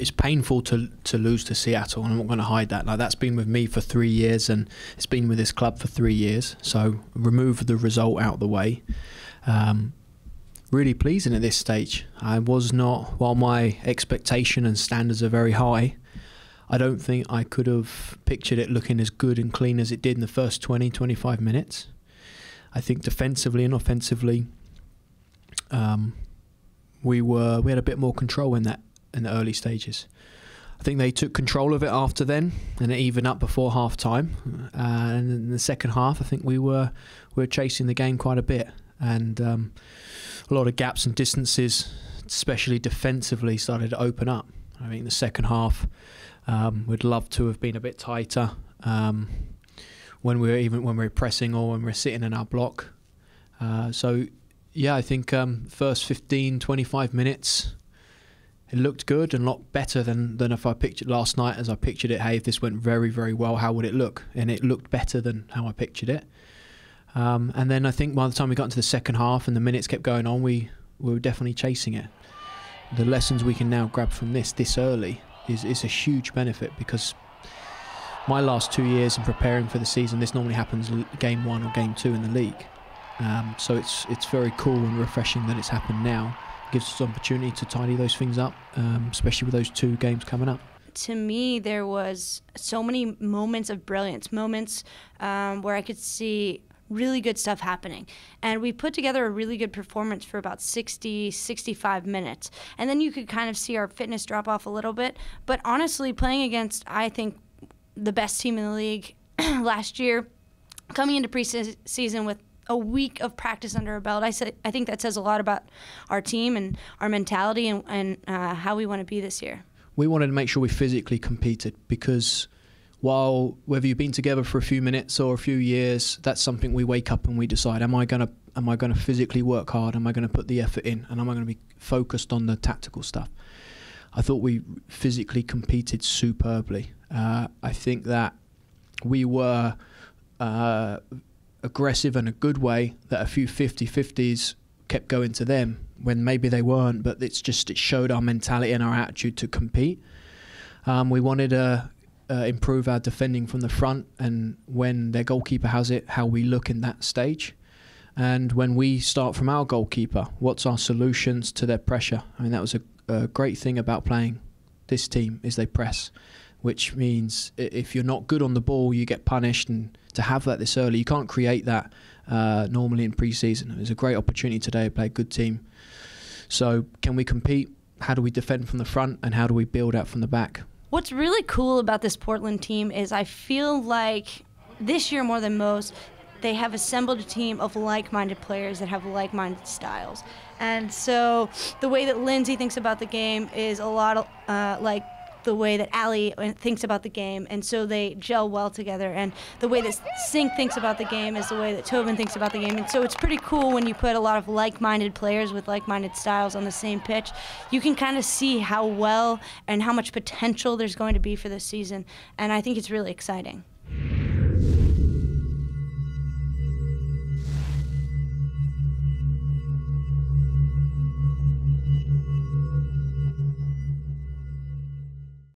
it's painful to lose to Seattle, and I'm not going to hide that. Like, that's been with me for 3 years, and it's been with this club for 3 years. So remove the result out of the way. Really pleasing at this stage. I was not, while my expectation and standards are very high, I don't think I could have pictured it looking as good and clean as it did in the first 20-25 minutes. I think defensively and offensively, we had a bit more control in the early stages. I think they took control of it after then, and it evened up before half time. And in the second half, I think we were chasing the game quite a bit, and a lot of gaps and distances, especially defensively, started to open up. I think in the second half, we'd love to have been a bit tighter when we were pressing or when we were sitting in our block. So yeah, I think first 15-25 minutes, it looked good and a lot better than if I pictured last night as I pictured it. Hey, if this went very, very well, how would it look? And it looked better than how I pictured it. And then I think by the time we got into the second half and the minutes kept going on, we were definitely chasing it. The lessons we can now grab from this early is a huge benefit, because my last 2 years in preparing for the season, this normally happens game 1 or game 2 in the league. So it's very cool and refreshing that it's happened now. It gives us an opportunity to tidy those things up, especially with those 2 games coming up. To me, there was so many moments of brilliance, moments where I could see really good stuff happening. And we put together a really good performance for about 65 minutes. And then you could kind of see our fitness drop off a little bit. But honestly, playing against, I think, the best team in the league last year, coming into preseason with a week of practice under our belt, I think that says a lot about our team and our mentality and how we want to be this year. We wanted to make sure we physically competed, because while whether you've been together for a few minutes or a few years, that's something we wake up and we decide, am I going to physically work hard? Am I going to put the effort in? And am I going to be focused on the tactical stuff? I thought we physically competed superbly. I think that we were aggressive in a good way, that a few 50-50s kept going to them when maybe they weren't, but it showed our mentality and our attitude to compete. We wanted to improve our defending from the front, and when their goalkeeper has it, how we look in that stage. And when we start from our goalkeeper, what's our solutions to their pressure? I mean, that was a great thing about playing this team, is they press, which means if you're not good on the ball, you get punished. And to have that this early, you can't create that normally in pre-season. It was a great opportunity today to play a good team. So can we compete? How do we defend from the front, and how do we build out from the back? What's really cool about this Portland team is I feel like this year more than most, they have assembled a team of like-minded players that have like-minded styles. And so the way that Lindsay thinks about the game is a lot like the way that Ali thinks about the game, and so they gel well together. And the way that Sink thinks about the game is the way that Tobin thinks about the game. And so it's pretty cool when you put a lot of like-minded players with like-minded styles on the same pitch. You can kind of see how well and how much potential there's going to be for this season, and I think it's really exciting.